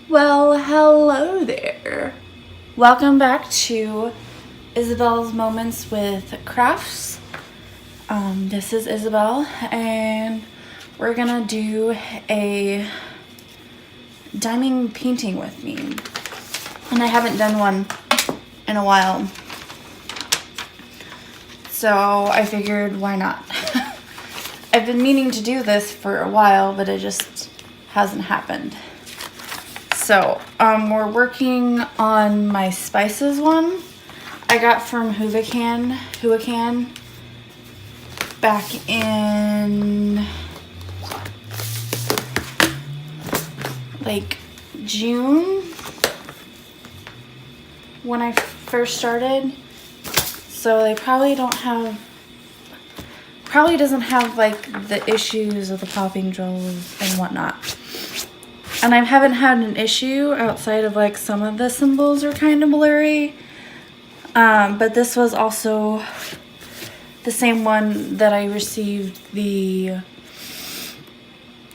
Well, hello there. Welcome back to Isabel's Moments with Crafts. This is Isabel, and we're gonna do a diamond painting with me. And I haven't done one in a while, so I figured why not? I've been meaning to do this for a while, but it just hasn't happened. So, we're working on my spices one I got from Huracan back in like June when I first started. So they probably doesn't have like the issues of the popping drills and whatnot. And I haven't had an issue outside of like some of the symbols are kind of blurry. But this was also the same one that I received the,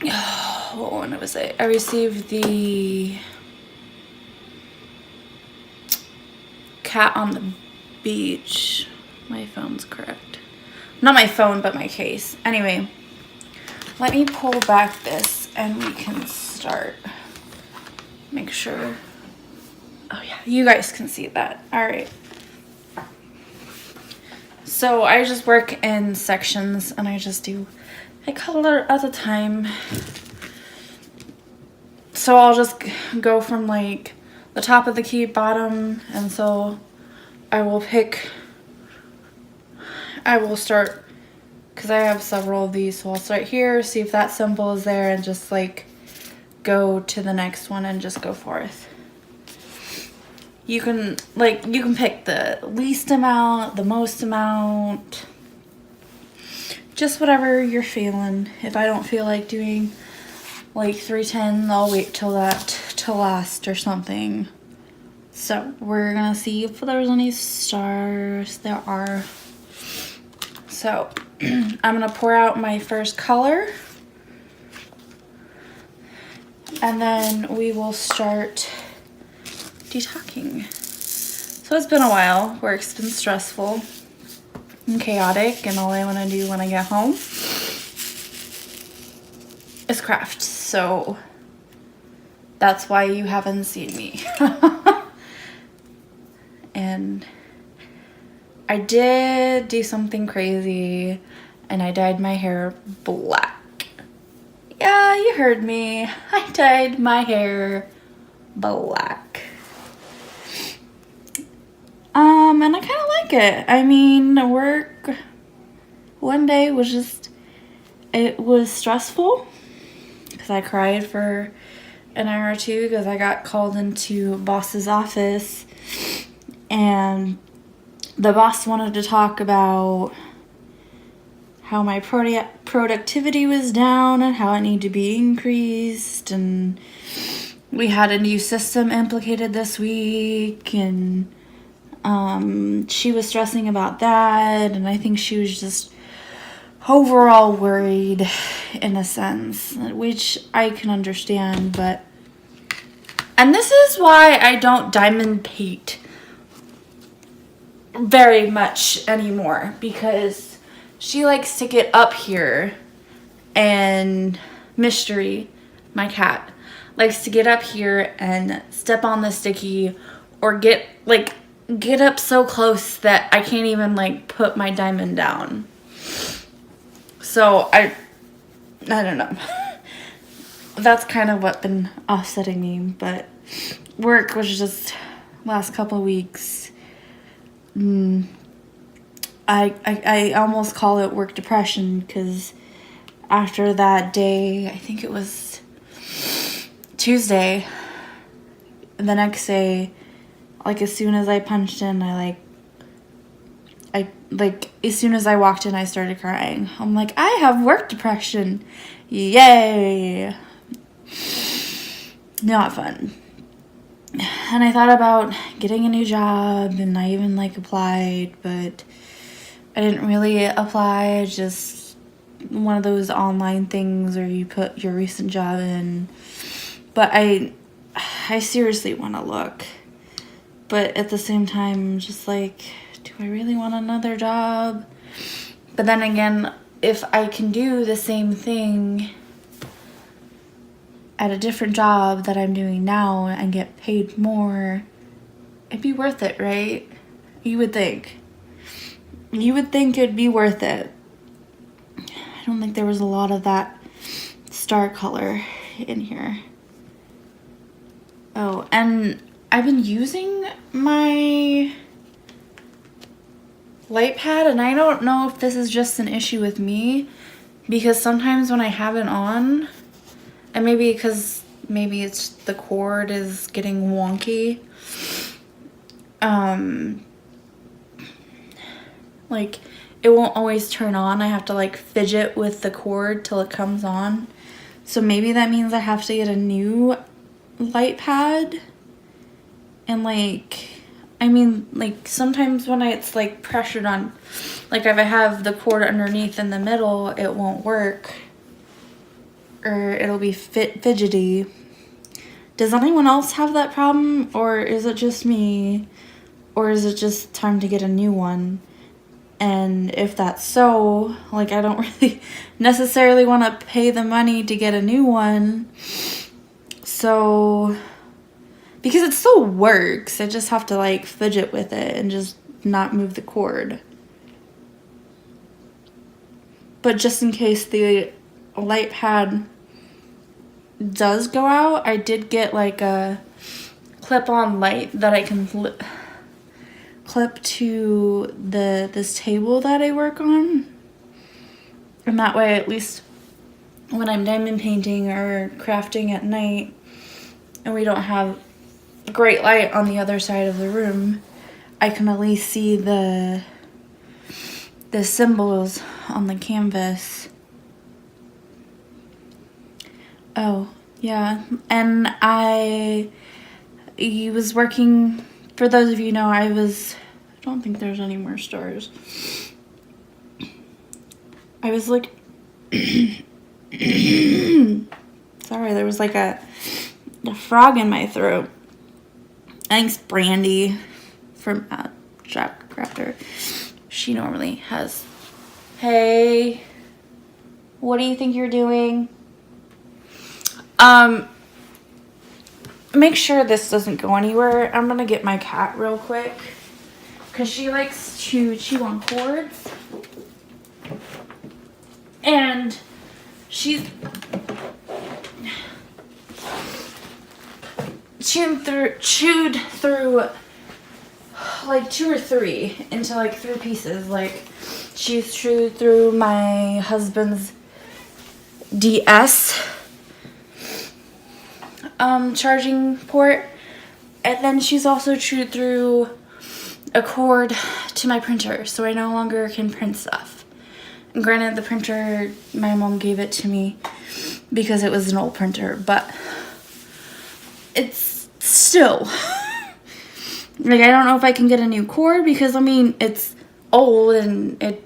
what one was it? I received the cat on the beach. My phone's correct. Not my phone, but my case. Anyway, let me pull back this and we can start. Make sure. Oh yeah, you guys can see that. All right. So I just work in sections and I just do a color at a time. So I'll just go from like the top of the key, bottom, and so I will start, because I have several of these, so I'll start here, see if that symbol is there, and just like go to the next one and just go forth. You can pick the least amount, the most amount, just whatever you're feeling. If I don't feel like doing like 310, I'll wait till last or something. So we're gonna see if there's any stars. There are. So I'm gonna pour out my first color, and then we will start detoxing. So it's been a while. Work's been stressful and chaotic, and all I want to do when I get home is craft. So that's why you haven't seen me. And I did do something crazy, and I dyed my hair black. Yeah, you heard me. I dyed my hair black. And I kind of like it. I mean, work one day was it was stressful because I cried for an hour or two because I got called into boss's office, and the boss wanted to talk about how my productivity was down and how it needed to be increased, and we had a new system implicated this week, and she was stressing about that, and I think she was just overall worried in a sense, which I can understand. And this is why I don't diamond paint very much anymore, because she likes to get up here, and Mystery, my cat, likes to get up here and step on the sticky, or get up so close that I can't even like put my diamond down. So I don't know. That's kind of what's been offsetting me, but work was just last couple of weeks. I almost call it work depression, because after that day, I think it was Tuesday, the next day, like as soon as I punched in, as soon as I walked in, I started crying. I'm like, I have work depression. Yay. Not fun. And I thought about getting a new job, and I even applied, but I didn't really apply. Just one of those online things where you put your recent job in. But I I seriously want to look. But at the same time, I'm just like, do I really want another job? But then again, if I can do the same thing at a different job that I'm doing now and get paid more, it'd be worth it, right? You would think. You would think it'd be worth it. I don't think there was a lot of that star color in here. Oh, and I've been using my light pad, and I don't know if this is just an issue with me, because sometimes when I have it on, and maybe it's the cord is getting wonky, like it won't always turn on. I have to like fidget with the cord till it comes on. So maybe that means I have to get a new light pad. And like, I mean, like sometimes when it's like pressured on, like if I have the cord underneath in the middle, it won't work, or it'll be fidgety. Does anyone else have that problem, or is it just me, or is it just time to get a new one? And if that's so, like I don't really necessarily want to pay the money to get a new one. So, because it still works, I just have to like fidget with it and just not move the cord. But just in case the light pad does go out, I did get like a clip-on light that I can clip to this table that I work on. And that way, at least when I'm diamond painting or crafting at night and we don't have great light on the other side of the room, I can at least see the symbols on the canvas. Oh, yeah. And I was working, for those of you who know, I don't think there's any more stars. I was like, sorry, there was like a frog in my throat. I think it's Brandy from Jack Crafter. She normally has. Hey, what do you think you're doing? Make sure this doesn't go anywhere. I'm gonna get my cat real quick, because she likes to chew on cords. And she's chewed through like 2 or 3 into like 3 pieces. Like she's chewed through my husband's DS charging port, and then she's also chewed through a cord to my printer, so I no longer can print stuff. And granted, the printer, my mom gave it to me because it was an old printer, but it's still like I don't know if I can get a new cord, because I mean it's old and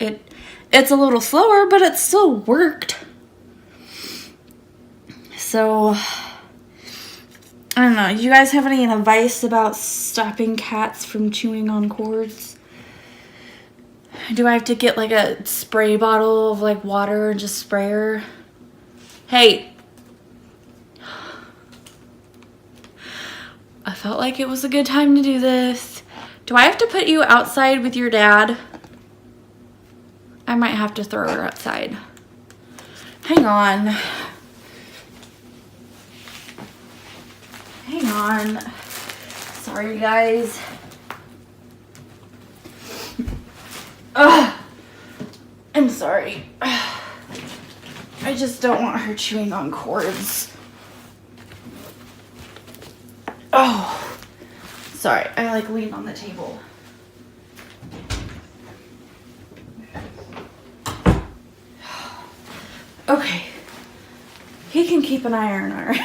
it's a little slower, but it still worked. So I don't know. You guys have any advice about stopping cats from chewing on cords? Do I have to get like a spray bottle of like water and just spray her? Hey. I felt like it was a good time to do this. Do I have to put you outside with your dad? I might have to throw her outside. Hang on. Hang on. Sorry, guys. Ugh. I'm sorry. I just don't want her chewing on cords. Oh. Sorry, I like leaned on the table. Okay. He can keep an eye on her.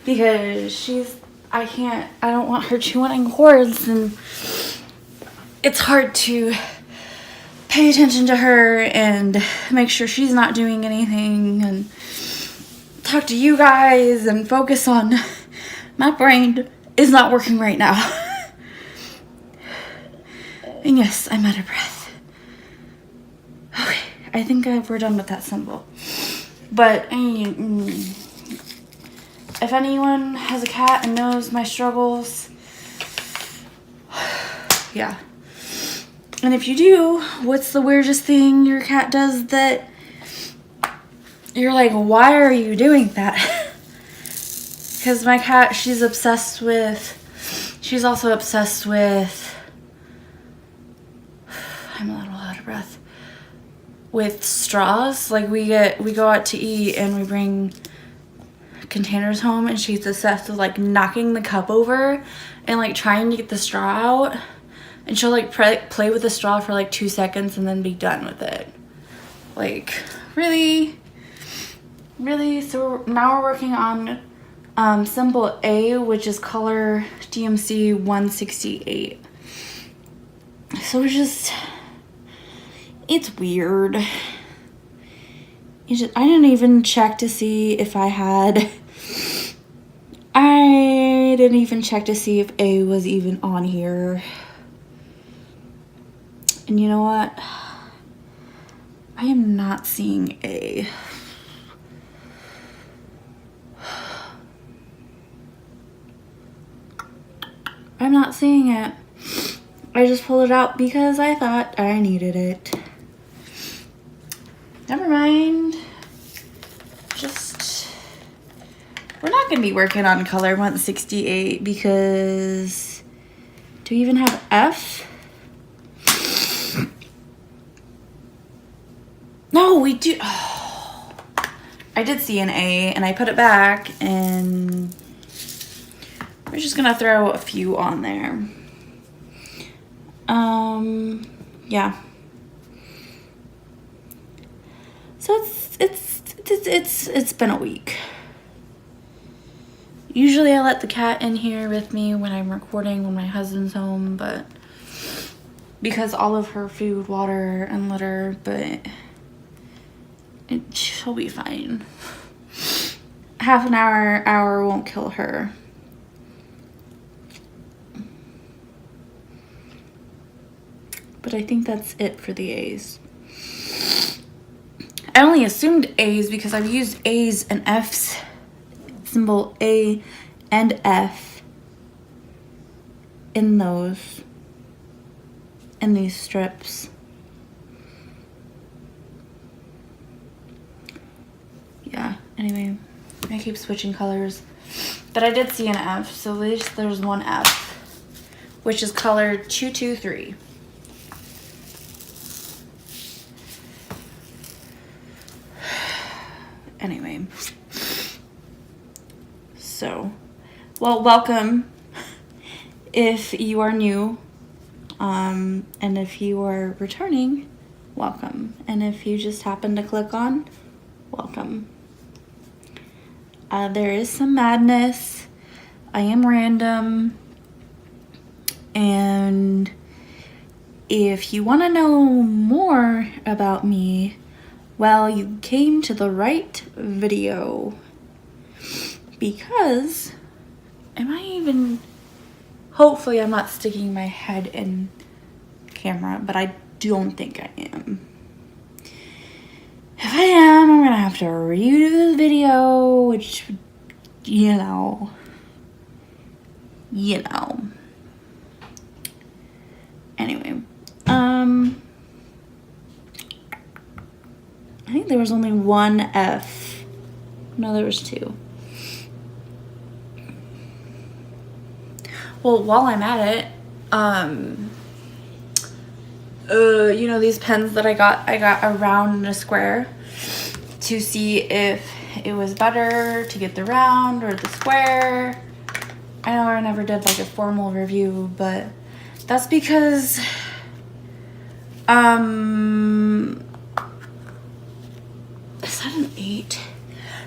Because I don't want her chewing on cords, and it's hard to pay attention to her and make sure she's not doing anything and talk to you guys and focus on my brain is not working right now. And yes, I'm out of breath. Okay, I think we're done with that symbol. But if anyone has a cat and knows my struggles, yeah. And if you do, what's the weirdest thing your cat does that you're like, why are you doing that? Because my cat, she's also obsessed with, I'm a little out of breath, with straws. Like we go out to eat and we bring containers home, and she's obsessed with like knocking the cup over and like trying to get the straw out, and she'll like play with the straw for like 2 seconds and then be done with it. Like, really? So now we're working on symbol A, which is color DMC 168. So it's weird. I didn't even check to see if I didn't even check to see if A was even on here. And you know what? I am not seeing A. I'm not seeing it. I just pulled it out because I thought I needed it. Never mind. We're not going to be working on color 168 because do we even have F? No, we do. Oh, I did see an A and I put it back, and we're just going to throw a few on there. Yeah. So it's been a week. Usually I let the cat in here with me when I'm recording when my husband's home, but because all of her food, water, and litter, but she'll be fine. Half an hour won't kill her. But I think that's it for the A's. I only assumed A's because I've used A's and F's, symbol A and F, in these strips. Yeah, anyway, I keep switching colors. But I did see an F, so at least there's one F, which is color 223. Anyway, so, well, welcome if you are new, and if you are returning, welcome, and if you just happen to click on, welcome. There is some madness. I am random, and if you want to know more about me, well, you came to the right video, because hopefully I'm not sticking my head in camera, but I don't think I am. If I am, I'm gonna have to redo the video, which, you know. Anyway, I think there was only one F. No, there was two. Well, while I'm at it, you know these pens that I got a round and a square to see if it was better to get the round or the square. I know I never did like a formal review, but that's because is that an 8?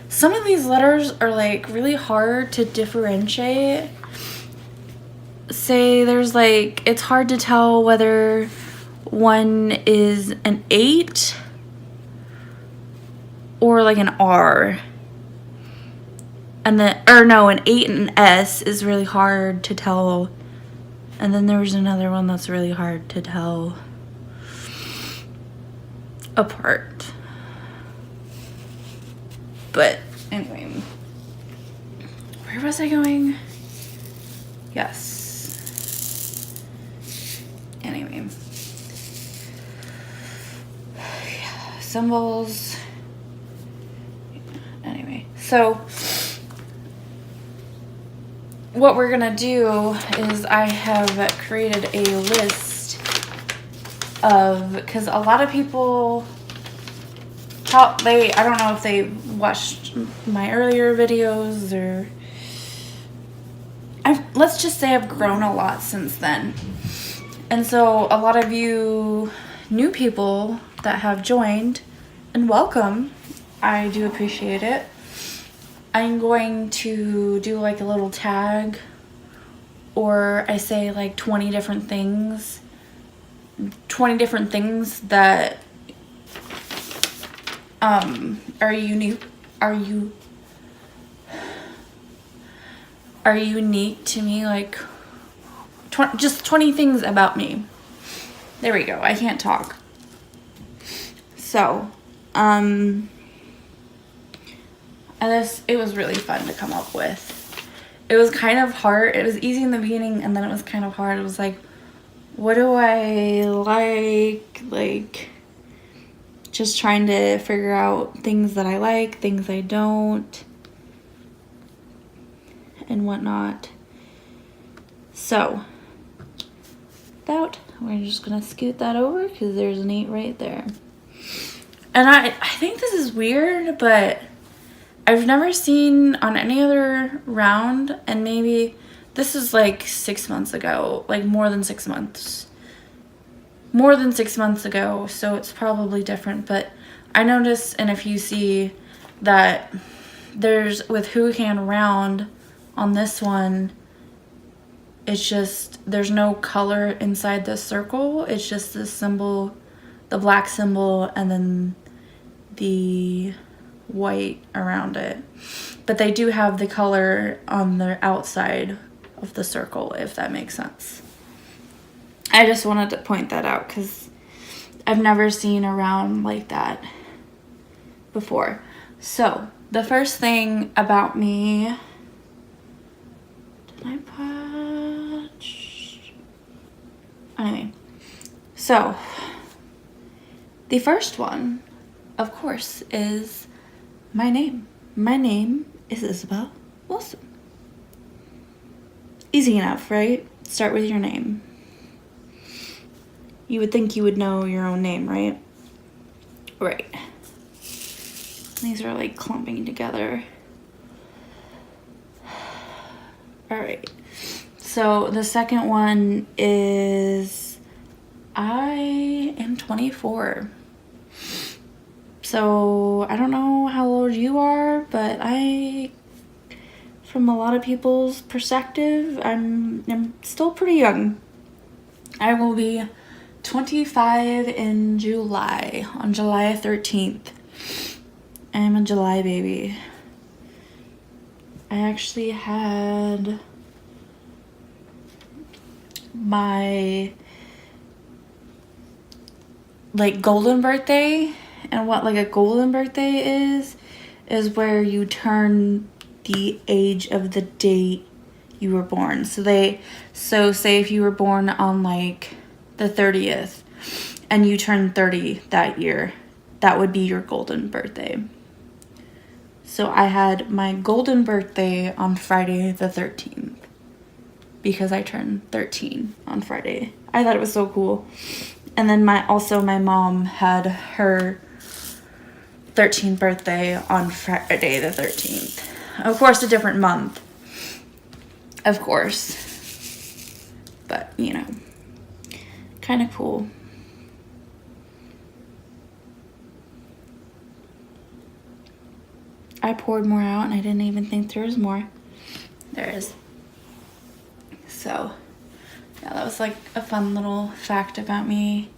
Some of these letters are like really hard to differentiate. Say there's like, it's hard to tell whether one is an 8 or like an R. And then, or no, an 8 and an S is really hard to tell. And then there was another one that's really hard to tell apart. But anyway, where was I going? Yes. Anyway. Symbols. Anyway, so what we're gonna do is I have created a list of, because a lot of people I don't know if they watched my earlier videos or let's just say I've grown a lot since then. And so a lot of you new people that have joined, and welcome. I do appreciate it. I'm going to do like a little tag, or I say like 20 different things that are unique to me, like just 20 things about me. There we go. I can't talk. So, it was really fun to come up with. It was kind of hard. It was easy in the beginning, and then it was kind of hard. It was like, what do I like? Like, just trying to figure out things that I like, things I don't, and whatnot. So, we're just gonna scoot that over because there's an 8 right there. And I think this is weird, but I've never seen on any other round, and maybe this is like 6 months ago, like more than 6 months ago, so it's probably different. But I noticed, and if you see that there's with Who Can Round on this one, it's just, there's no color inside this circle. It's just this symbol, the black symbol, and then the white around it. But they do have the color on the outside of the circle, if that makes sense. I just wanted to point that out because I've never seen a round like that before. So, the first thing about me, did I patch? Anyway, so the first one, of course, is my name. My name is Isabel Wilson. Easy enough, right? Start with your name. You would think you would know your own name, right? Right. These are like clumping together. All right. So the second one is I am 24. So I don't know how old you are, but from a lot of people's perspective, I'm still pretty young. I will be 25 in July, on July 13th. I'm a July baby. I actually had my like golden birthday, and what like a golden birthday is where you turn the age of the date you were born. So say if you were born on like the 30th and you turned 30 that year, that would be your golden birthday. So I had my golden birthday on Friday the 13th because I turned 13 on Friday. I thought it was so cool. And then my mom had her 13th birthday on Friday the 13th. Of course, a different month. Of course. But, you know, kind of cool. I poured more out and I didn't even think there was more. There is. So, yeah, that was like a fun little fact about me.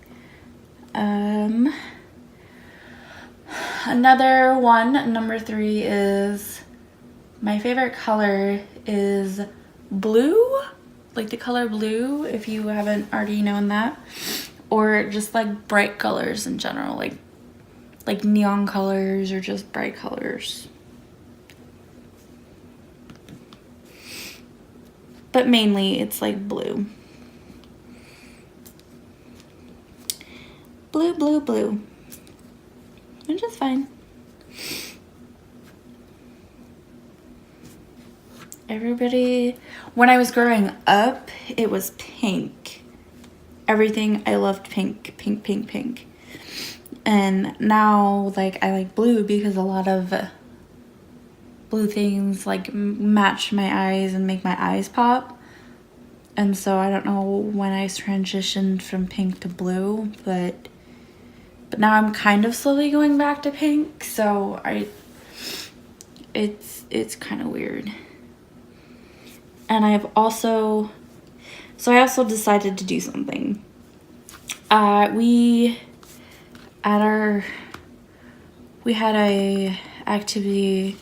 Another one, number 3, is My favorite color is blue, like the color blue, if you haven't already known that, or just like bright colors in general, like neon colors or just bright colors. But mainly it's like blue. Blue, blue, blue. Which is fine. Everybody, when I was growing up, it was pink. Everything, I loved pink, pink, pink, pink. And now, like, I like blue because a lot of blue things, like, match my eyes and make my eyes pop. And so I don't know when I transitioned from pink to blue, but now I'm kind of slowly going back to pink, so it's kind of weird. And I also decided to do something. We had a activity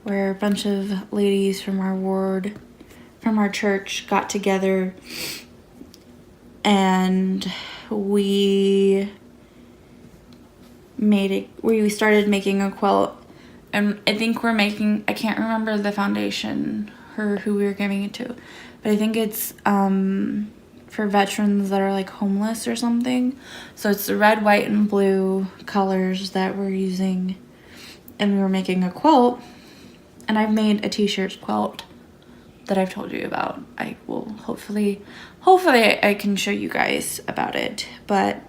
where a bunch of ladies from our ward, from our church, got together, and we started making a quilt. And I think I can't remember the foundation or who we were giving it to, but I think it's for veterans that are like homeless or something. So it's the red, white, and blue colors that we're using, and we were making a quilt. And I've made a t-shirt quilt that I've told you about. I will hopefully I can show you guys about it, but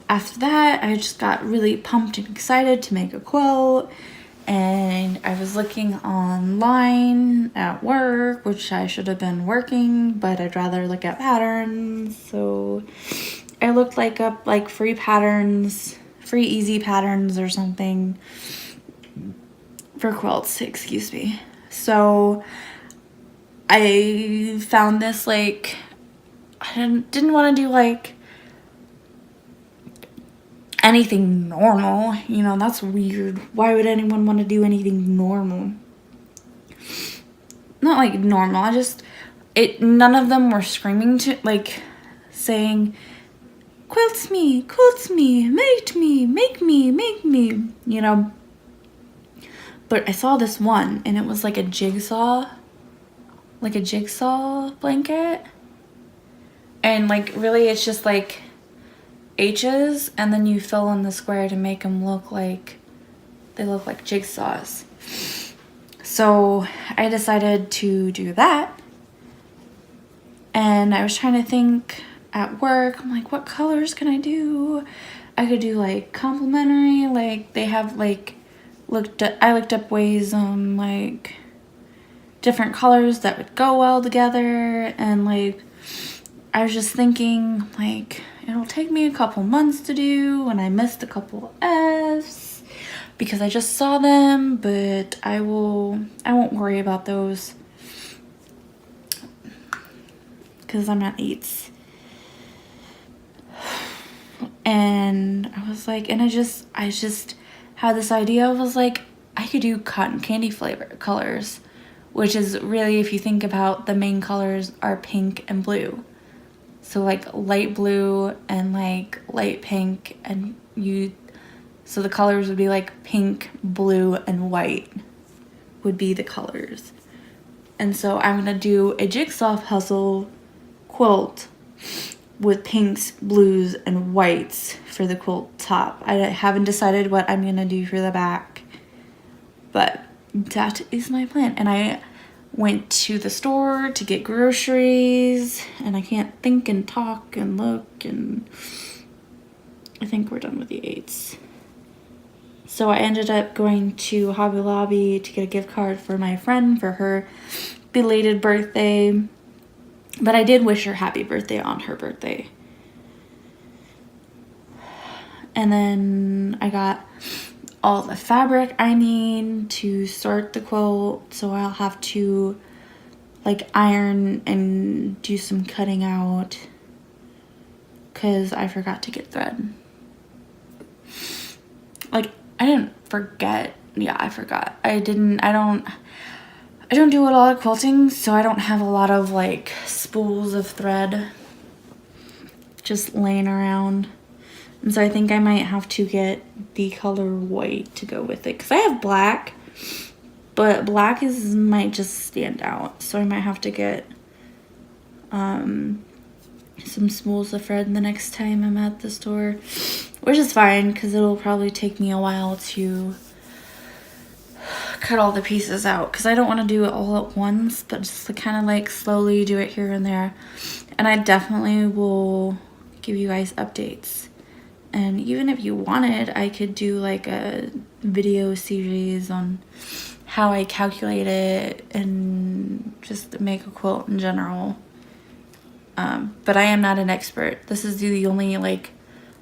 after that, I just got really pumped and excited to make a quilt, and I was looking online at work, which I should have been working, but I'd rather look at patterns, so I looked up like free easy patterns or something for quilts, excuse me. So I found this, like, I didn't want to do like anything normal, you know, that's weird. Why would anyone want to do anything normal? Not like normal, none of them were screaming to, like, saying, quilt me, make me, you know. But I saw this one, and it was like a jigsaw blanket. And like, really, it's just like H's, and then you fill in the square to make them look like jigsaws. So I decided to do that, and I was trying to think at work. I'm like, what colors can I do? I could do like complementary, like they have like I looked up ways on like different colors that would go well together, and like I was just thinking, like, it'll take me a couple months to do, and I missed a couple F's because I just saw them, but I won't worry about those because I'm not 8s. And I was like, and I just had this idea. I was like, I could do cotton candy flavor colors, which is really, if you think about, the main colors are pink and blue. So like light blue and like light pink, and so the colors would be like pink, blue, and white would be the colors. And so I'm gonna do a jigsaw puzzle quilt with pinks, blues, and whites for the quilt top. I haven't decided what I'm gonna do for the back, but that is my plan. And I went to the store to get groceries, and I can't think and talk and look, and I think we're done with the 8s. So I ended up going to Hobby Lobby to get a gift card for my friend for her belated birthday, but I did wish her happy birthday on her birthday. And then I got all the fabric I need to start the quilt, so I'll have to like iron and do some cutting out because I forgot to get thread. like, I didn't forget. Yeah, I forgot. I don't do a lot of quilting, so I don't have a lot of like spools of thread just laying around. And so I think I might have to get the color white to go with it, because I have black, but black might just stand out. So I might have to get some spools of thread the next time I'm at the store, which is fine because it'll probably take me a while to cut all the pieces out, because I don't want to do it all at once, but just to kind of like slowly do it here and there. And I definitely will give you guys updates. And even if you wanted, I could do like a video series on how I calculate it and just make a quilt in general. But I am not an expert. This is the only, like,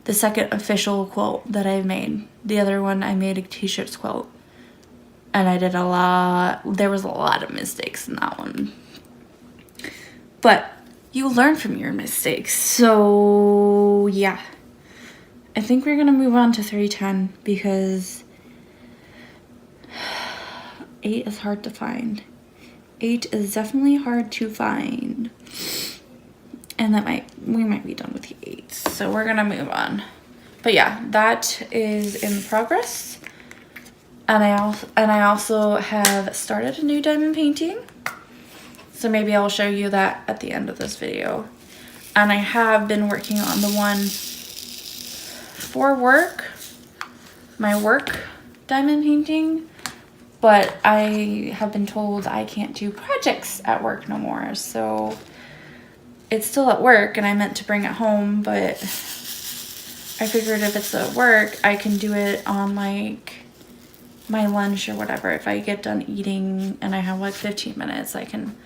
the second official quilt that I've made. The other one, I made a t-shirts quilt. And I did there was a lot of mistakes in that one. But you learn from your mistakes. So, yeah. I think we're going to move on to 310 because 8 is hard to find. 8 is definitely hard to find. And we might be done with the 8. So we're going to move on. But yeah, that is in progress. And I also have started a new diamond painting. So maybe I'll show you that at the end of this video. And I have been working on the one for work, my work diamond painting, but I have been told I can't do projects at work no more. So it's still at work and I meant to bring it home, but I figured if it's at work, I can do it on like my lunch or whatever. If I get done eating and I have like 15 minutes, I can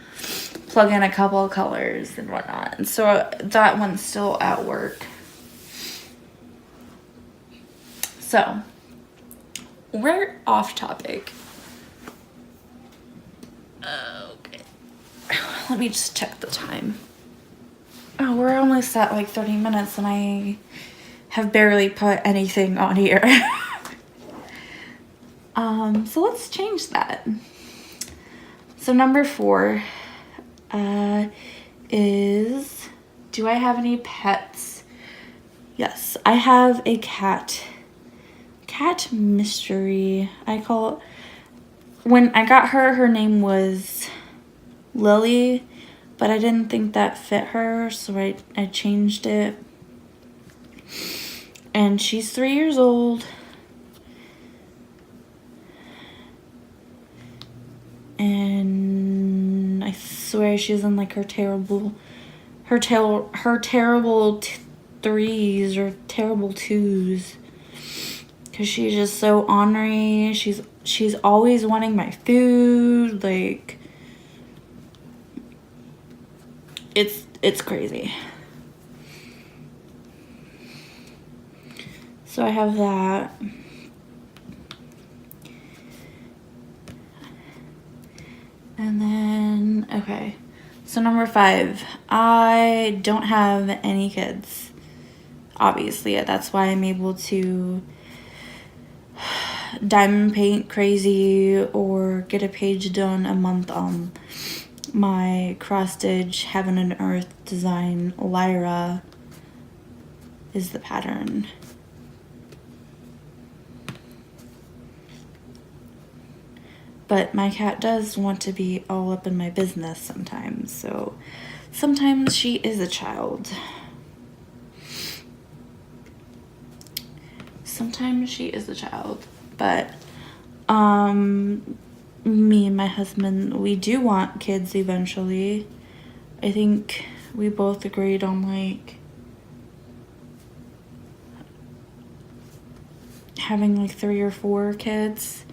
plug in a couple of colors and whatnot. And so that one's still at work. So we're off topic. Okay. Let me just check the time. Oh, we're almost at like 30 minutes and I have barely put anything on here. So let's change that. So number 4 is, do I have any pets? Yes, I have a cat. Cat mystery. I call it, when I got her, her name was Lily, but I didn't think that fit her, so I changed it. And she's 3 years old. And I swear she's in like her terrible 3s or terrible 2s. Cause she's just so ornery. She's always wanting my food. Like, it's crazy. So I have that. And then, okay. So number 5, I don't have any kids. Obviously, that's why I'm able to diamond paint crazy or get a page done a month on my cross stitch Heaven and Earth design. Lyra is the pattern. But my cat does want to be all up in my business sometimes, so sometimes she is a child. Sometimes she is a child, but me and my husband, we do want kids eventually. I think we both agreed on like having like 3 or 4 kids,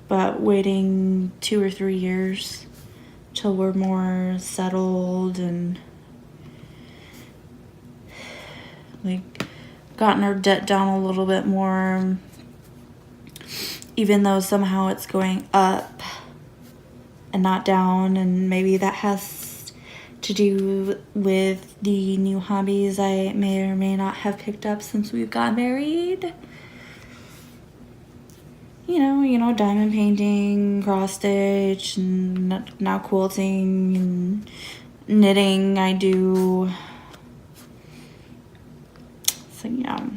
but waiting 2 or 3 years till we're more settled and like gotten our debt down a little bit more, even though somehow it's going up and not down. And maybe that has to do with the new hobbies I may or may not have picked up since we've got married. diamond painting, cross stitch, and now quilting and knitting I do. So yeah.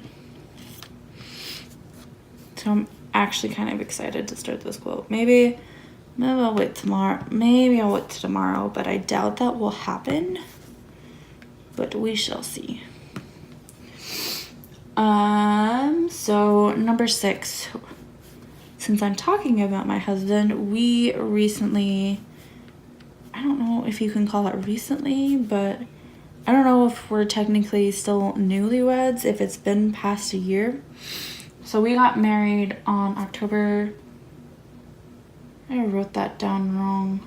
So I'm actually kind of excited to start this quilt. Maybe I'll wait tomorrow. Maybe I'll wait tomorrow, but I doubt that will happen. But we shall see. So number 6. Since I'm talking about my husband, we recently, I don't know if you can call it recently, but I don't know if we're technically still newlyweds, if it's been past a year. So we got married on October, I wrote that down wrong.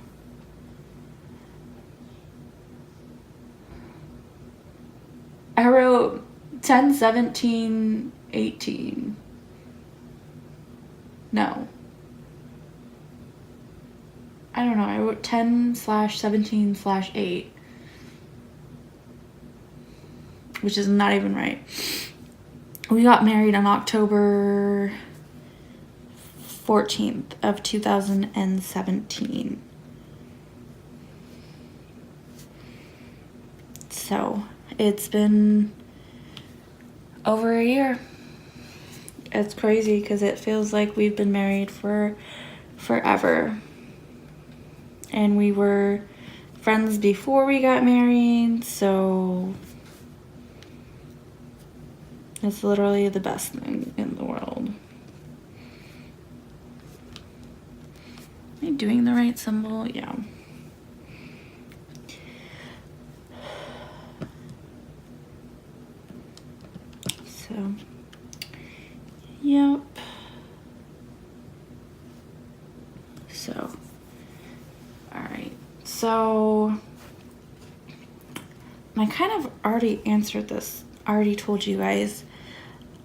I wrote 10/17/18. No. I don't know. I wrote 10/17/8. Which is not even right. We got married on October 14th of 2017. So it's been over a year. It's crazy because it feels like we've been married for forever. And we were friends before we got married, so it's literally the best thing in the world. Am I doing the right symbol? Yeah. So, yep. So, alright. So, I kind of already answered this, already told you guys.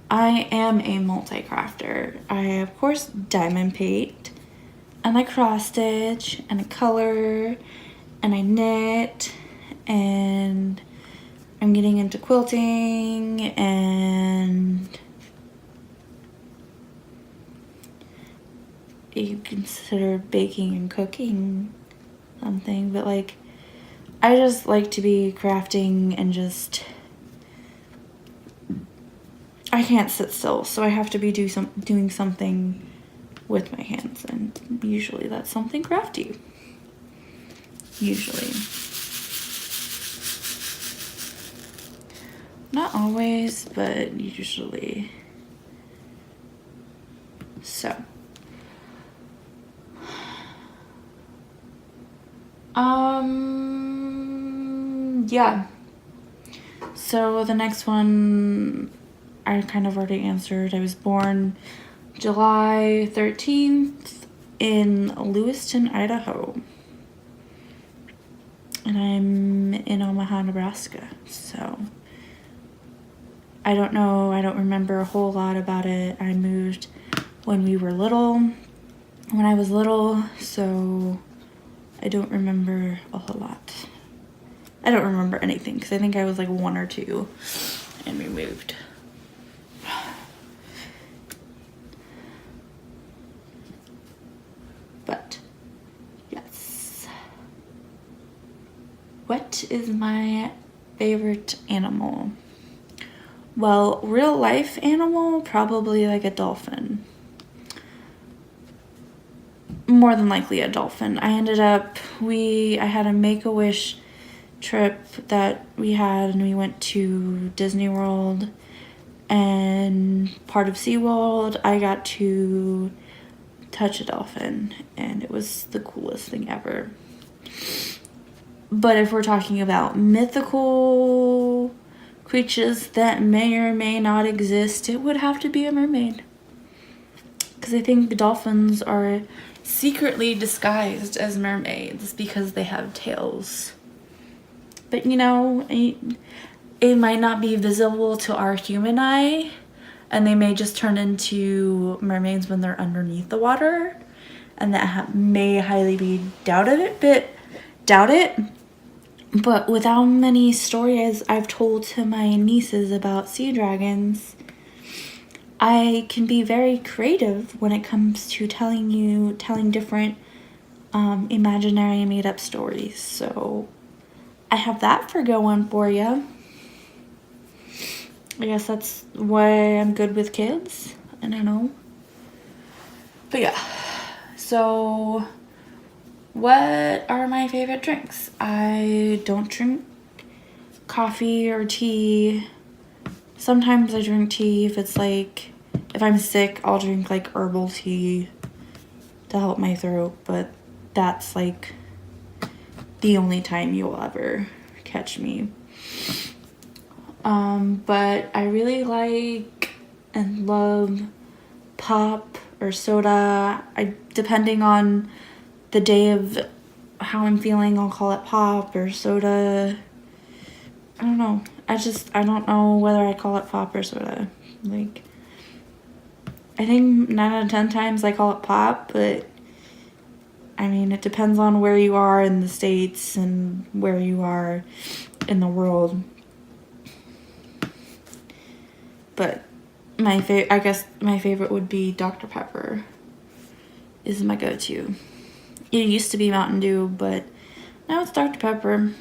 I am a multi-crafter. I, of course, diamond paint, and I cross stitch, and I color, and I knit, and I'm getting into quilting, and you consider baking and cooking something, but like, I just like to be crafting and just, I can't sit still, so I have to be doing something with my hands, and usually that's something crafty. Usually. Not always, but usually. So. Yeah. So the next one I kind of already answered. I was born July 13th in Lewiston, Idaho. And I'm in Omaha, Nebraska. So I don't know. I don't remember a whole lot about it. I moved when we were little. When I was little, so I don't remember a whole lot. I don't remember anything because I think I was like 1 or 2 and we moved. But yes. What is my favorite animal? Well, real life animal, probably like a dolphin. More than likely a dolphin. I had a Make-A-Wish trip that we had, and we went to Disney World and part of SeaWorld. I got to touch a dolphin, and it was the coolest thing ever. But if we're talking about mythical creatures that may or may not exist, it would have to be a mermaid. Because I think the dolphins are secretly disguised as mermaids because they have tails. But it might not be visible to our human eye, and they may just turn into mermaids when they're underneath the water, and that may highly be doubt it. But with how many stories I've told to my nieces about sea dragons, I can be very creative when it comes to telling different imaginary made up stories. So I have that for going for you. I guess that's why I'm good with kids. I don't know. But yeah. So what are my favorite drinks? I don't drink coffee or tea. Sometimes I drink tea if I'm sick, I'll drink like herbal tea to help my throat, but that's like the only time you'll ever catch me. But I really like and love pop or soda. Depending on the day of how I'm feeling, I'll call it pop or soda. I don't know. I don't know whether I call it pop or soda. Like, I think 9 out of 10 times I call it pop, but I mean, it depends on where you are in the States and where you are in the world. But I guess my favorite would be Dr. Pepper is my go-to. It used to be Mountain Dew, but now it's Dr. Pepper.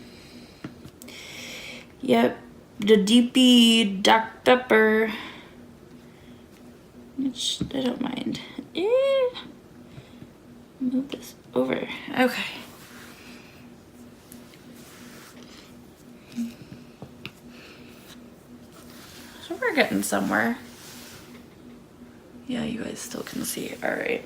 Yep, the DP Dr. Pepper, which I don't mind. Move this over. Okay. So we're getting somewhere. Yeah, you guys still can see. All right.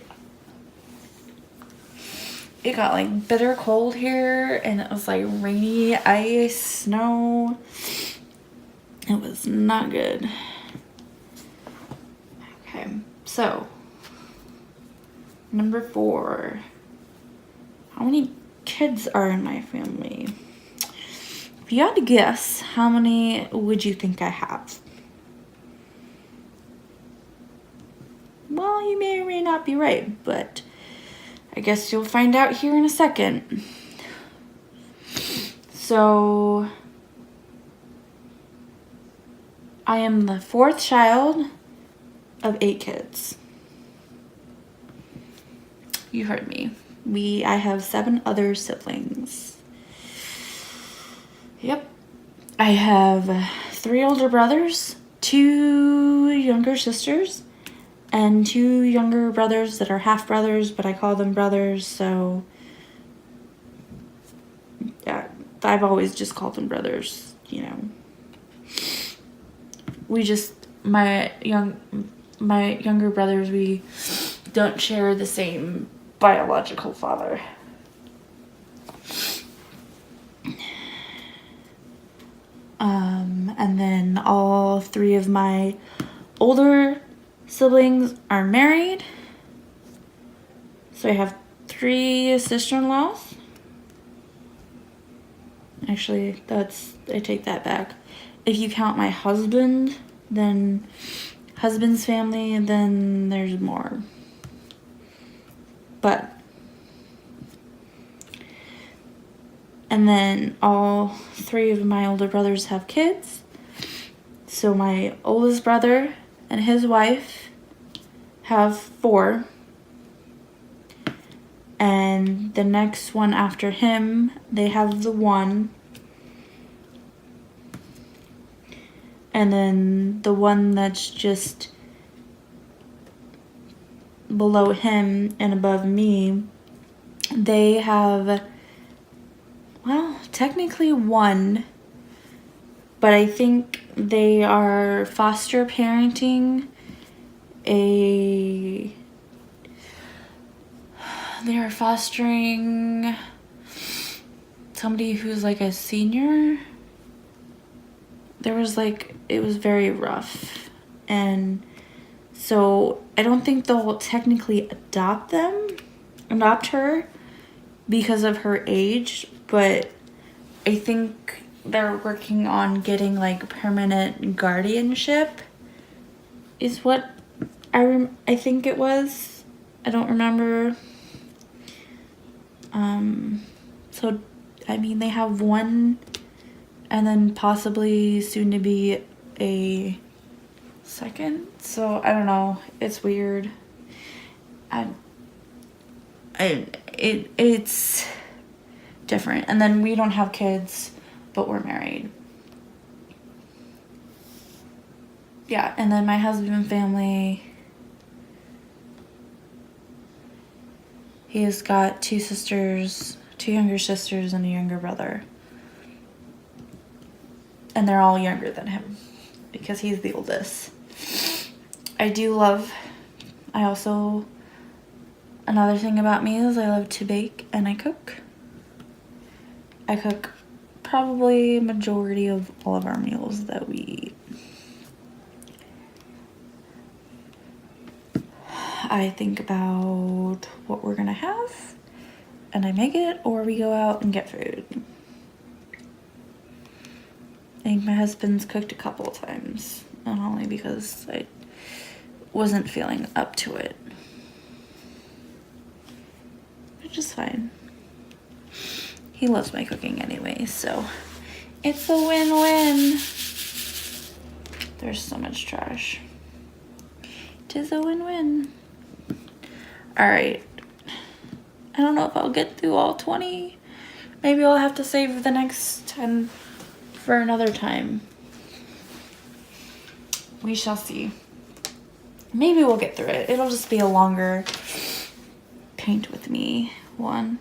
It got like bitter cold here, and it was like rainy, ice, snow. It was not good. Okay, so number 4. How many kids are in my family? If you had to guess, how many would you think I have? Well, you may or may not be right, but I guess you'll find out here in a second. So, I am the 4th child of 8 kids. You heard me. I have 7 other siblings. Yep. I have 3 older brothers, 2 younger sisters, and 2 younger brothers that are half brothers, but I call them brothers, so yeah, I've always just called them brothers, you know. My younger brothers, we don't share the same biological father. And then all 3 of my older siblings are married. So I have 3 sister-in-laws. Actually, I take that back. If you count my husband, then husband's family, and then there's more. And then all 3 of my older brothers have kids. So my oldest brother and his wife have 4. And the next one after him, they have the 1. And then the one that's just below him and above me, they have, well, technically 1, but I think they are foster parenting they are fostering somebody who's like a senior. It was very rough, and so I don't think they'll technically adopt her because of her age, but I think they're working on getting like permanent guardianship is what I think it was. I don't remember. So I mean, they have 1 and then possibly soon to be a 2nd. So I don't know. It's weird. It's different. And then we don't have kids, but we're married. Yeah, and then my husband family, he's got 2 sisters, 2 younger sisters and a younger brother. And they're all younger than him because he's the oldest. Another thing about me is I love to bake and I cook. I cook probably majority of all of our meals that we eat. I think about what we're gonna have and I make it, or we go out and get food. I think my husband's cooked a couple of times, and only because I wasn't feeling up to it. Which is fine. He loves my cooking anyway, so it's a win-win. There's so much trash. Tis a win-win. Alright. I don't know if I'll get through all 20. Maybe I'll have to save the next 10 for another time. We shall see. Maybe we'll get through it. It'll just be a longer paint with me one.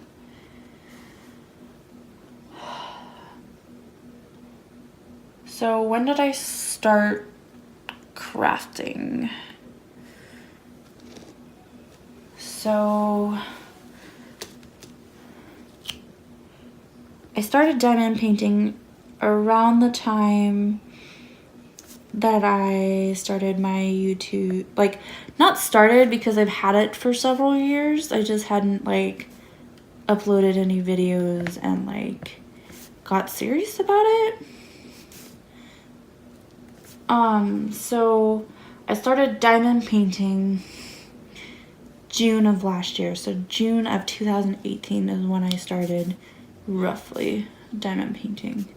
So when did I start crafting? So I started diamond painting around the time that I started my YouTube, like, not started because I've had it for several years. I just hadn't like uploaded any videos and like got serious about it. So I started diamond painting June of last year. So June of 2018 is when I started roughly diamond painting.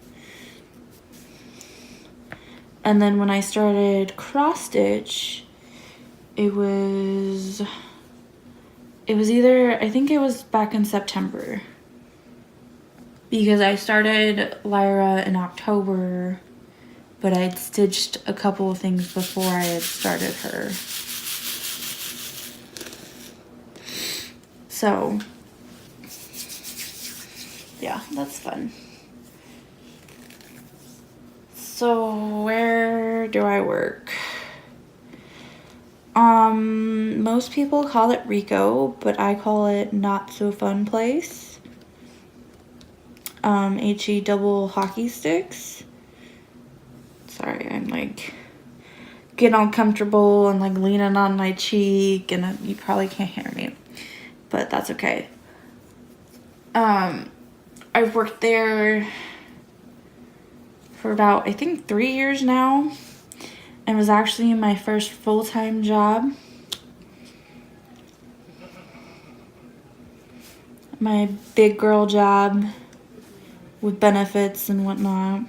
And then when I started cross stitch, it was either, I think it was back in September, because I started Lyra in October, but I'd stitched a couple of things before I had started her. So yeah, that's fun. So where do I work? Most people call it Rico, but I call it Not So Fun Place. HE double hockey sticks. Sorry, I'm like getting uncomfortable and like leaning on my cheek, and you probably can't hear me, but that's okay. I've worked there for about, I think, 3 years now. It was actually my first full-time job. My big girl job with benefits and whatnot.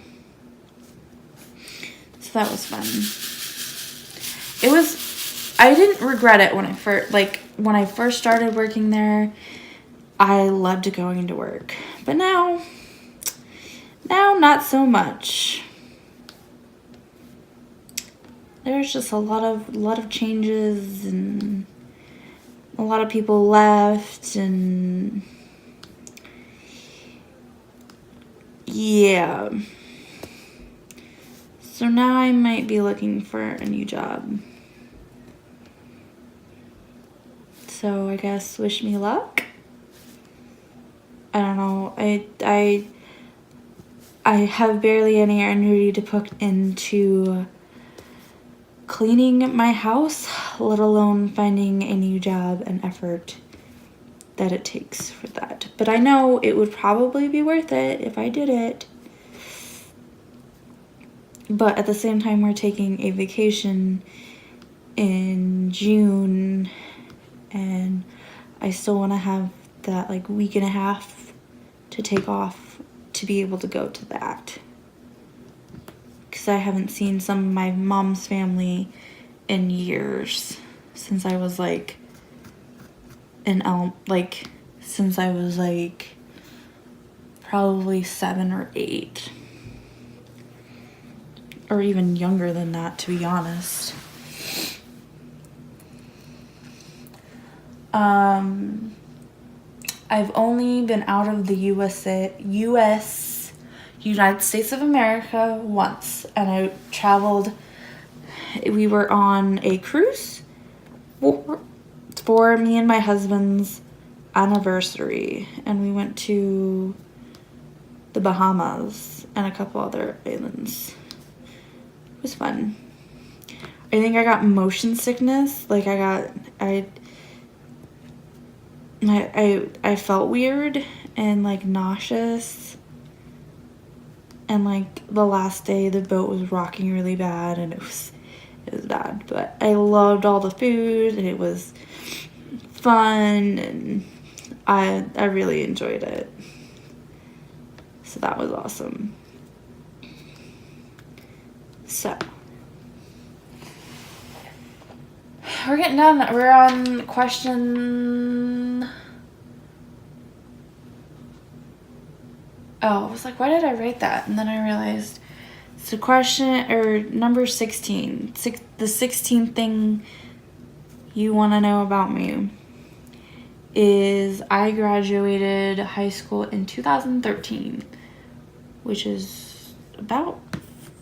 So that was fun. I didn't regret it when I first started working there. I loved going to work. But now not so much. There's just a lot of changes, and a lot of people left, and yeah. So now I might be looking for a new job. So I guess wish me luck. I don't know. I have barely any energy to put into cleaning my house, let alone finding a new job and effort that it takes for that. But I know it would probably be worth it if I did it. But at the same time, we're taking a vacation in June, and I still want to have that like week and a half to take off to be able to go to that, because I haven't seen some of my mom's family in years since I was like since I was like probably 7 or 8, or even younger than that, to be honest. I've only been out of the United States of America once, and I traveled. We were on a cruise for me and my husband's anniversary, and we went to the Bahamas and a couple other islands. It was fun. I think I got motion sickness. Like I felt weird and like nauseous, and like the last day the boat was rocking really bad, and it was bad. But I loved all the food, and it was fun, and I really enjoyed it. So that was awesome. So we're getting done. We're on question. Oh, I was like, why did I write that? And then I realized it's a question, or number 16. The 16th thing you want to know about me is I graduated high school in 2013, which is about,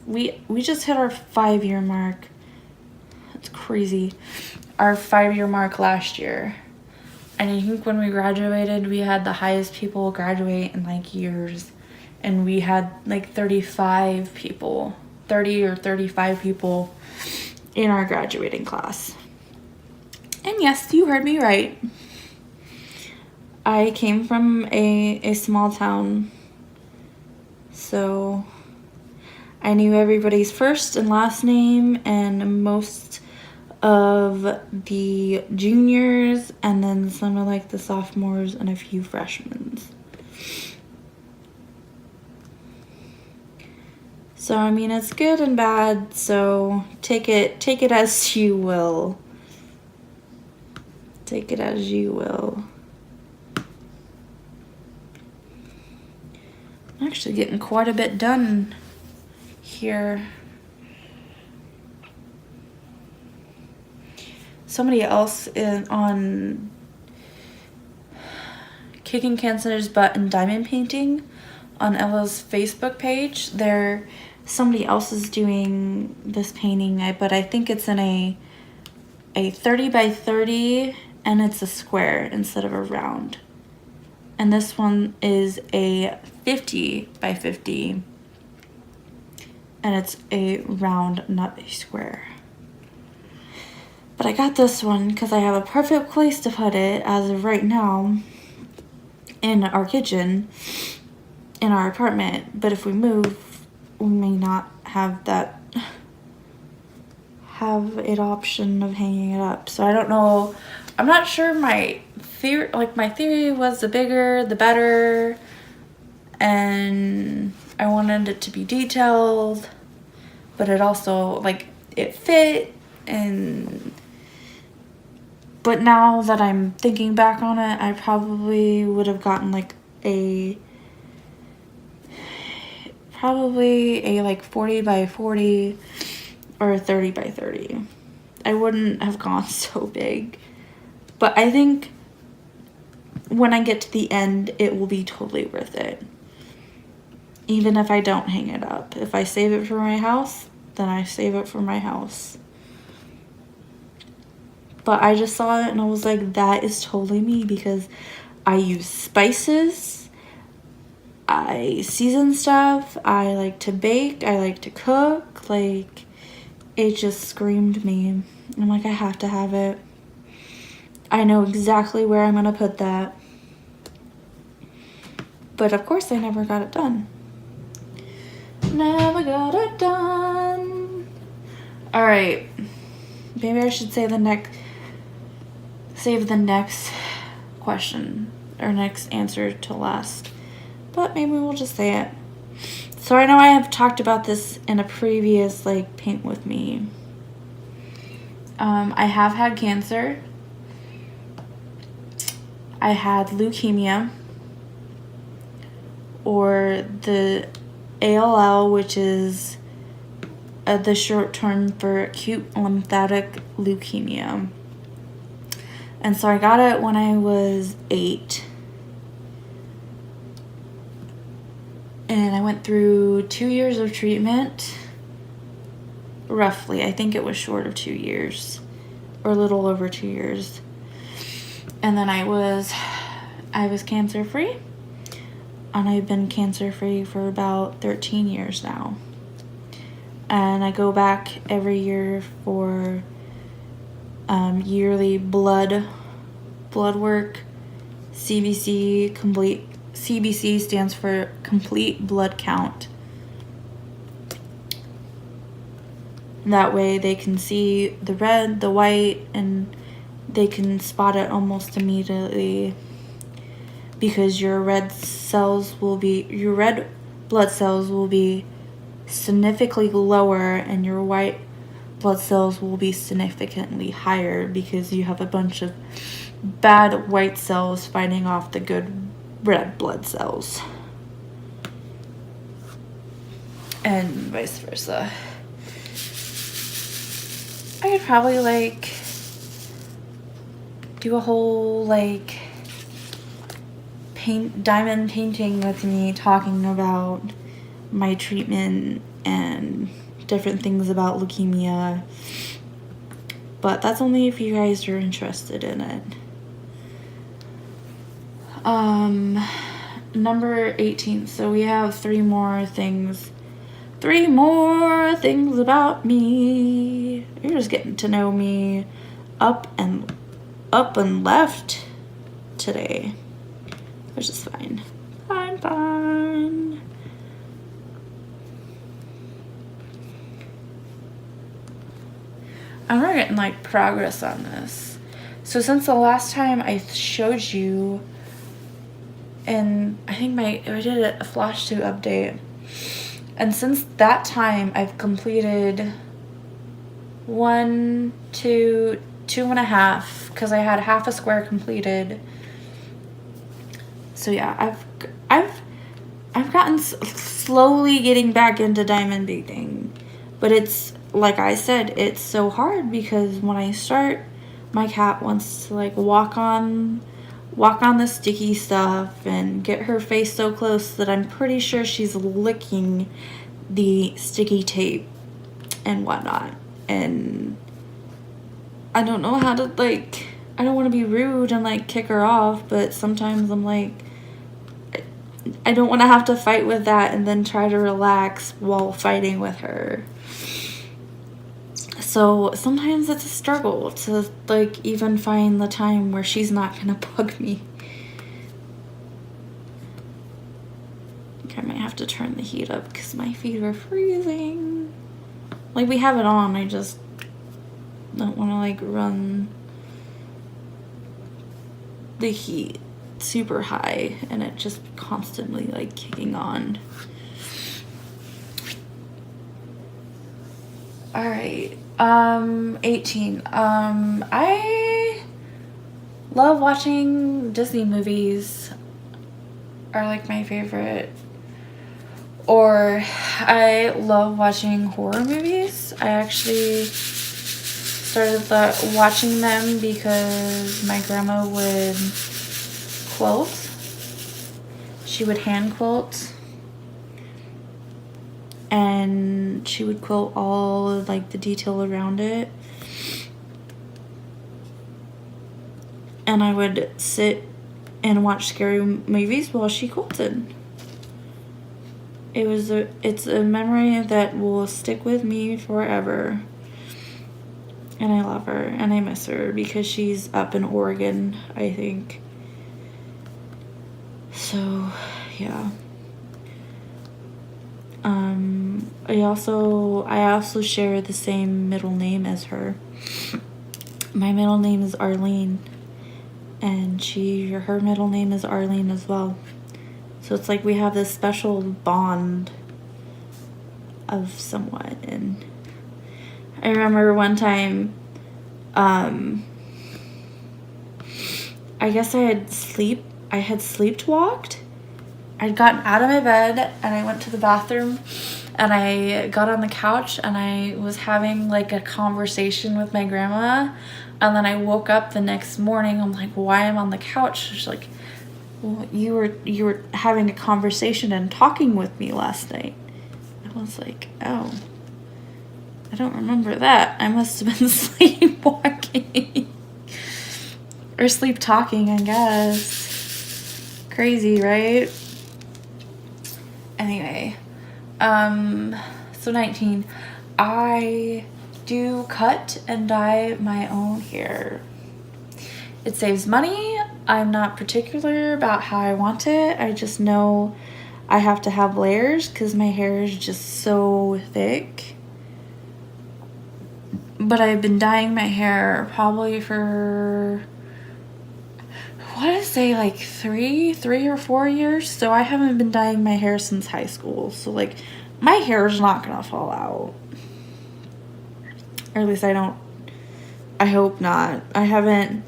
we just hit our 5-year mark. That's crazy. Our 5-year mark last year. And I think when we graduated, we had the highest people graduate in like years. And we had like 30 or 35 people in our graduating class. And yes, you heard me right. I came from a small town. So I knew everybody's first and last name, and most of the juniors, and then some of like the sophomores and a few freshmen. So I mean, it's good and bad, so take it as you will. Take it as you will. I'm actually getting quite a bit done here. Somebody else on Kicking Cancer's Butt and Diamond Painting on Ella's Facebook page. Somebody else is doing this painting, but I think it's in a 30 by 30, and it's a square instead of a round. And this one is a 50 by 50, and it's a round, not a square. But I got this one because I have a perfect place to put it as of right now in our kitchen in our apartment. But if we move, we may not have an option of hanging it up. So I don't know. I'm not sure. My theory was the bigger the better, and I wanted it to be detailed, but it also like it fit. But now that I'm thinking back on it, I probably would have gotten like a 40 by 40 or a 30 by 30. I wouldn't have gone so big. But I think when I get to the end, it will be totally worth it. Even if I don't hang it up. If I save it for my house, then I save it for my house. But I just saw it and I was like, that is totally me, because I use spices, I season stuff, I like to bake, I like to cook. Like, it just screamed me. I'm like, I have to have it. I know exactly where I'm gonna put that. But of course I never got it done. Never got it done. Alright. Maybe I should save the next question or next answer to last. But maybe we'll just say it. So I know I have talked about this in a previous paint with me. I have had cancer. I had leukemia, or the ALL, which is the short term for acute lymphatic leukemia. And so I got it when I was 8. And I went through 2 years of treatment. Roughly. I think it was short of 2 years. Or a little over 2 years. And then I was cancer free. And I've been cancer free for about 13 years now. And I go back every year for yearly blood work. CBC stands for complete blood count. That way they can see the red, the white, and they can spot it almost immediately, because your red blood cells will be significantly lower and your white blood cells will be significantly higher, because you have a bunch of bad white cells fighting off the good red blood cells, and vice versa. I could probably do a whole diamond painting with me talking about my treatment and different things about leukemia, but that's only if you guys are interested in it. Number 18. So we have 3 more things about me. You're just getting to know me up and left today, which is fine. Fine. And we're getting progress on this. So since the last time I showed you, and I think I did a flash to update, and since that time I've completed 1, 2, 2.5, because I had half a square completed. So yeah, I've gotten slowly getting back into diamond painting, but it's like I said, it's so hard because when I start, my cat wants to walk on the sticky stuff and get her face so close that I'm pretty sure she's licking the sticky tape and whatnot. And I don't know how to I don't want to be rude and kick her off, but sometimes I'm I don't want to have to fight with that and then try to relax while fighting with her. So sometimes it's a struggle to even find the time where she's not gonna bug me. I think I might have to turn the heat up because my feet are freezing. We have it on, I just don't want to run the heat super high and it just constantly kicking on. All right. 18. I love watching Disney movies, are my favorite. Or I love watching horror movies. I actually started watching them because my grandma would quilt. She would hand quilt. And she would quilt all of the detail around it. And I would sit and watch scary movies while she quilted. It's a memory that will stick with me forever. And I love her and I miss her because she's up in Oregon, I think. So, yeah. I also share the same middle name as her. My middle name is Arlene, and her middle name is Arlene as well. So it's we have this special bond of somewhat. And I remember one time I guess I had sleepwalked. I'd gotten out of my bed and I went to the bathroom and I got on the couch and I was having like a conversation with my grandma, and then I woke up the next morning. I'm like, why am I on the couch? She's like, well, you were having a conversation and talking with me last night. I was like, oh, I don't remember that. I must have been sleepwalking. Or sleep talking, I guess. Crazy, right? Anyway, so 19, I do cut and dye my own hair. It saves money. I'm not particular about how I want it. I just know I have to have layers because my hair is just so thick. But I've been dyeing my hair probably for, what did I say, like three or 4 years. So I haven't been dyeing my hair since high school. So like my hair is not gonna fall out. Or at least I hope not. I haven't,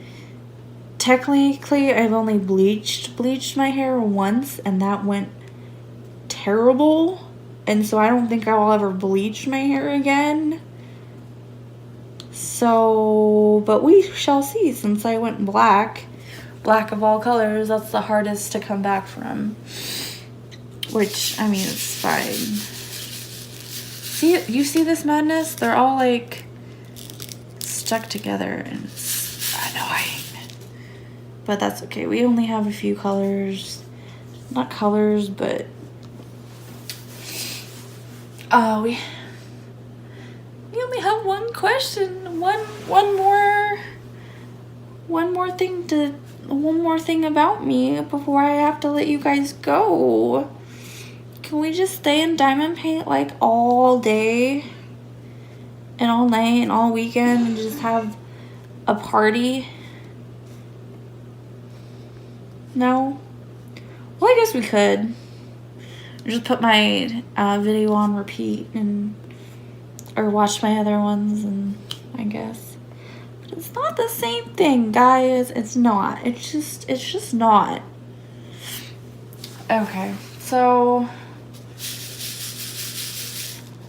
technically I've only bleached my hair once and that went terrible. And so I don't think I will ever bleach my hair again. So, but we shall see. Since I went black of all colors, that's the hardest to come back from. Which, I mean, it's fine. See, you see this madness? They're all like stuck together and it's annoying. But that's okay. We only have a few colors. Not colors, but we only have one question. One more thing about me before I have to let you guys go. Can we just stay in diamond paint like all day and all night and all weekend and just have a party? No? Well, I guess we could. Just put my video on repeat or watch my other ones, and I guess. But it's not the same thing, guys. It's not. It's just not. Okay, so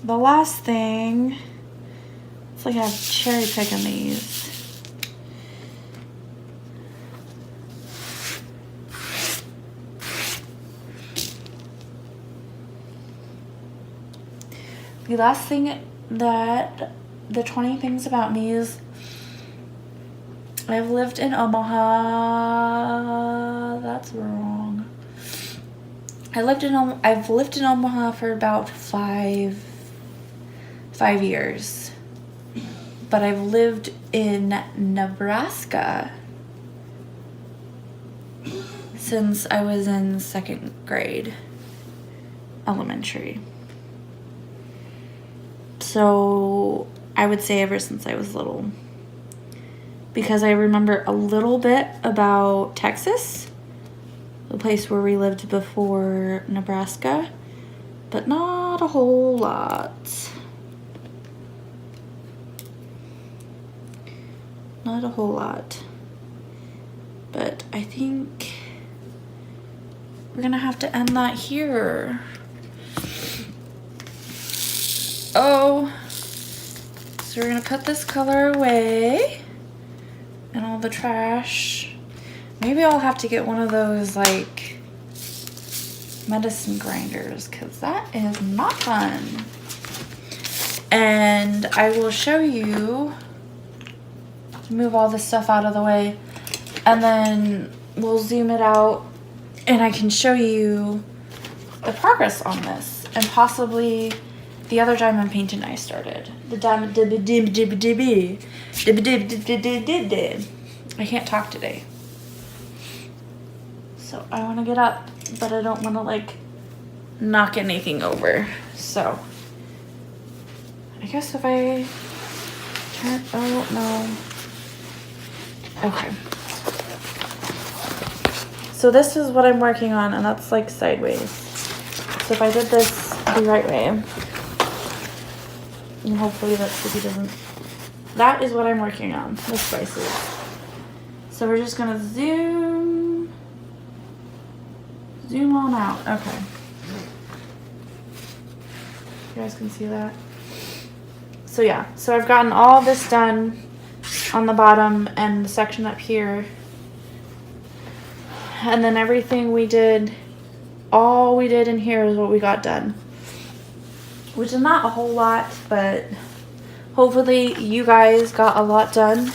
the last thing, it's like I have cherry picking these. The last thing that the 20 things about me is I've lived in Omaha. That's wrong. I've lived in Omaha for about five years. But I've lived in Nebraska since I was in 2nd grade elementary. So I would say ever since I was little, because I remember a little bit about Texas, the place where we lived before Nebraska, but not a whole lot. Not a whole lot. But I think we're gonna have to end that here. Oh, so we're gonna put this color away and all the trash. Maybe I'll have to get one of those like medicine grinders because that is not fun. And I will show you, move all this stuff out of the way, and then we'll zoom it out and I can show you the progress on this and possibly the other diamond painting I started. The diamond I can't talk today. So I want to get up, but I don't want to like knock anything over. So I guess if I turn, oh no. Okay. So this is what I'm working on, and that's like sideways. So if I did this the right way, and hopefully that sticky doesn't that is what I'm working on, the spices. So we're just gonna zoom on out. Okay. You guys can see that. So yeah, so I've gotten all this done on the bottom and the section up here. And then everything we did, all we did in here is what we got done. Which is not a whole lot, but hopefully you guys got a lot done.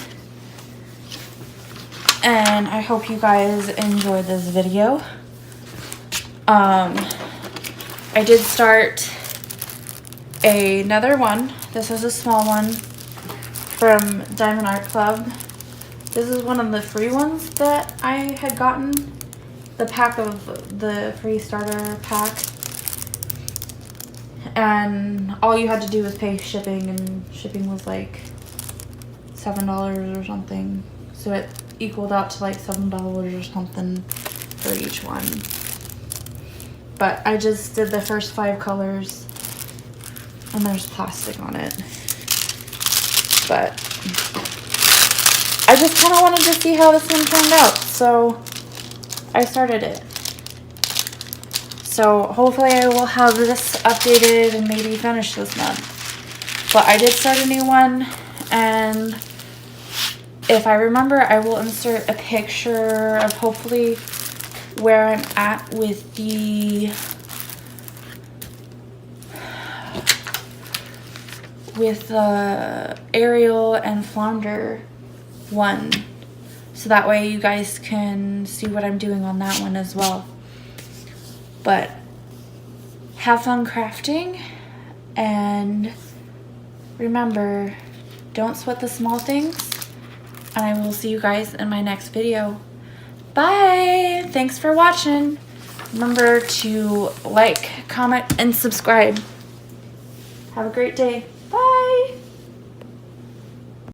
And I hope you guys enjoyed this video. I did start another one. This is a small one from Diamond Art Club. This is one of the free ones that I had gotten. The pack of the free starter pack. And all you had to do was pay shipping, and shipping was like $7 or something. So it equaled out to like $7 or something for each one. But I just did the first 5 colors, and there's plastic on it. But I just kind of wanted to see how this one turned out, so I started it. So hopefully I will have this updated and maybe finished this month. But I did start a new one, and if I remember, I will insert a picture of hopefully where I'm at with the Ariel and Flounder one, so that way you guys can see what I'm doing on that one as well. But have fun crafting, and remember, don't sweat the small things, and I will see you guys in my next video. Bye! Thanks for watching. Remember to like, comment, and subscribe. Have a great day.